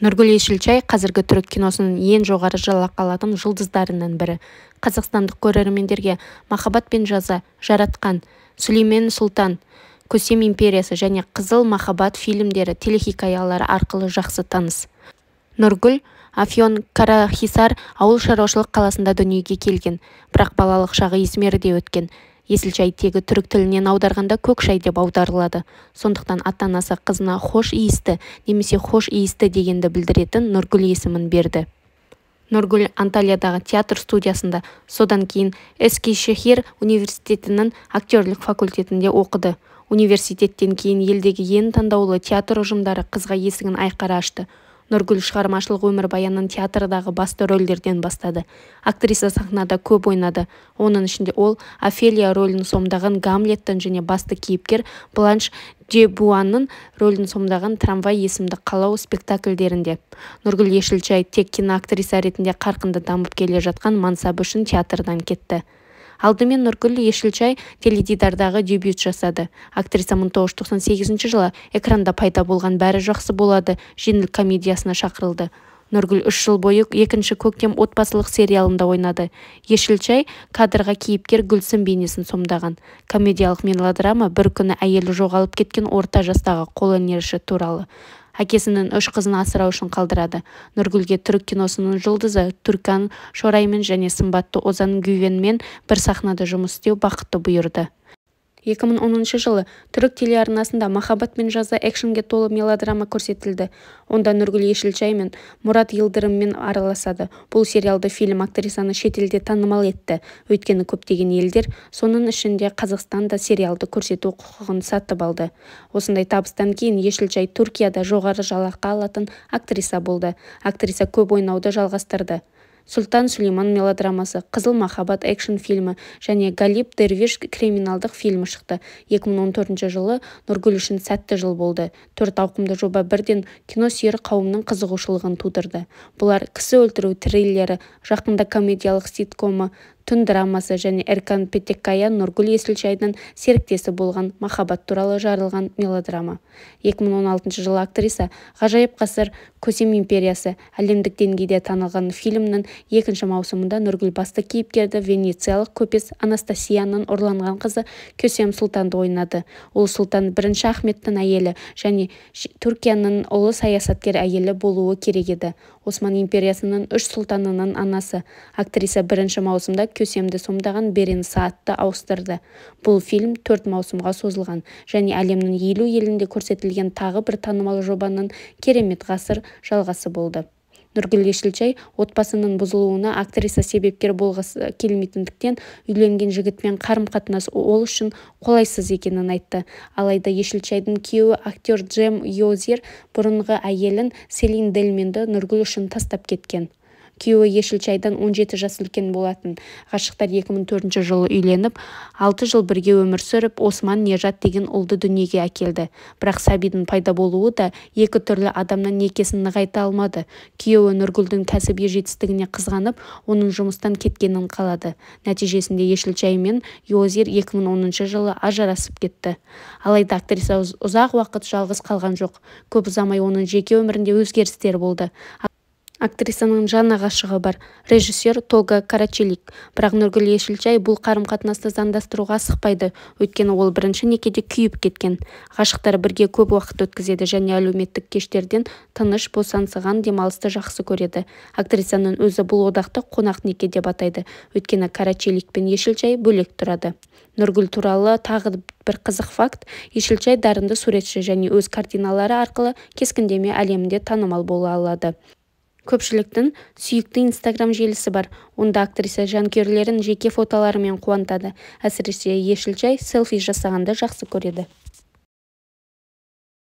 Нұргүл Есілчай қазіргі түрік киносының ең жоғары жалақы алатын жұлдыздарының бірі. Қазақстандық көрермендерге «Махаббат пен жаза», «Жаратқан», «Сүлеймен Сұлтан», «Көсем империясы» және «Қызыл махаббат» фильмдері телехикаялары арқылы жақсы таныс. Нұргүл Афьон-Карахисар ауыл шаруашылық қаласында дүниеге келген, бірақ балалық шағы Измирде өткен. Есілчай тегі түрік тілінен аударғанда көкшай деп аударылады. Сондықтан ата-анасы қызына хош иісті немесе хош иісті дегенді білдіретін Нұргүл есімін берді. Нұргүл Анталиядағы театр студиясында, содан кейін Эскишехир университетінің актерлік факультетінде оқыды. Университеттен кейін елдегі ең таңдаулы театр ұжымдары қызға есігін айқара ашты. Нұргүл шығармашылық өмірбаянын театрдағы басты рөлдерден бастады. Актриса сахнада көп ойнады. Оның ішінде ол Офелия рөлін сомдаған Гамлеттің және басты кейіпкер Бланш де Буанның рөлін сомдаған Трамвай есімді қалау спектакльдерінде. Нұргүл Есілчай тек киноактриса ретінде қарқынды дамып келе жатқан мансабы үшін театрдан кетті. Алдымен Нұргүл Есілчай теледидардағы дебют жасады. Актриса 1998 жылы экранда пайда болған «Бәрі жақсы болады» жеңіл комедиясына шақырылды. Нұргүл 3 жыл бойы екінші көктем отбасылық сериалында ойнады. Есілчай кадрға кейіпкер Гүлсім бейнесін сомдаған. Комедиялық мелодрама бір күні әйелі жоғалып кеткен орта жастағы қолөнерші туралы. Әкесінің 3 қызын асырау үшін қалдырады. Нұргүлге түрік киносының жұлдызы Түркан Шораймен және сымбатты Озан Гүйвенмен бір сахнада жұмыс істеу бақытты бұйырды. 2010 жылы түрік телеарнасында «Махаббат пен жаза» экшнге толы мелодрама көрсетілді. Онда Нұргүл Есілчай мен Мұрат Йылдырыммен араласады. Бұл сериалды фильм актрисаны шетелде танымал етті. Өйткені көптеген елдер, соның ішінде Қазақстан да сериалды көрсету құқығын сатып алды. Осындай табыстан кейін Есілчай Түркияда жоғары жалақы алатын актриса болды. Актриса көп ойнауды жалғастырды. Сұлтан Сүлейман мелодрамасы, Қызыл махаббат экшн фильмі және Галип Дервиш криминалдық фильмі шықты. 2014 жылы Нұргүл үшін сәтті жыл болды. 4 ауқымды жоба бірден киносүйер қауымның қызығушылығын тудырды. Бұлар кісі өлтіру триллері, жақында комедиялық ситкомы, түн драмасы және Эркан Петеккая Нұргүл Есілчайдың серіктесі болған «Махаббат» туралы жарылған мелодрама. 2016 жылы актриса «Ғажайып ғасыр», «Көсем империясы» әлемдік деңгейде танылған фильмнің 2 маусымында Нұргүл басты кейіпкерді венециялық көпес Анастасияның ұрланған қызы Көсем Сұлтанды ойнады. Ол Сұлтан 1 Ахметтің әйелі және Түркияның ұлы саясаткер әйелі болуы керек еді. Осман империясының 3 сұлтанының анасы. Актриса 1 маусымда Көсемді сомдаған Берен Саатты ауыстырды. Бұл фильм 4 маусымға созылған және әлемнің 50 елінде көрсетілген тағы бір танымал жобаның керемет ғасыр жалғасы болды. Нұргүл Есілчай отбасының бұзылуына актриса себепкер болғысы келмейтіндіктен үйленген жігітпен қарым-қатынас ол үшін қолайсыз екенін айтты. Алайда Есілчайдың күйеуі актер Джем Йозер бұрынғы әйелін Селин Дельменді Нұргүл үшін тастап кеткен. Күйеуі Есілчайдан 17 жас үлкен болатын. Ғашықтар 2004 жылы үйленіп, 6 жыл бірге өмір сүріп, Осман Нежат деген ұлды дүниеге әкелді. Бірақ сәбидің пайда болуы да екі түрлі адамның некесін нығайта алмады. Күйеуі Нұргүлдің кәсіби жетістігіне қызғанып, оның жұмыстан кеткенін қалады. Нәтижесінде Есілчай мен Йозер 2010 жылы ажырасып кетті. Алайда актриса ұзақ уақыт жалғыз қалған жоқ. Көп ұзамай оның жеке өмірінде өзгерістер болды. Актрисаның жан ғашығы бар, режиссер Толга Карачелик. Бірақ Нұргүл Есілчай бұл қарым-қатынасты заңдастыруға асықпайды, өйткені ол бірінші некеде күйіп кеткен. Ғашықтар бірге көп уақыт өткізеді және әлеуметтік кештерден тыныш босаңсыған демалысты жақсы көреді. Актрисаның өзі бұл одақты қонақ неке деп атайды, өйткені Карачелик пен Есілчай бөлек тұрады. Нұргүл туралы тағы бір қызық факт: Есілчай дарынды суретші және өз картиналары арқылы кескіндеме әлемінде танымал бола алады. Көпшіліктің сүйікті Инстаграм желісі бар. Онда актриса жанкүйерлерін жеке фотоларымен қуантады. Әсіресе Есілчай селфи жасағанды жақсы көреді.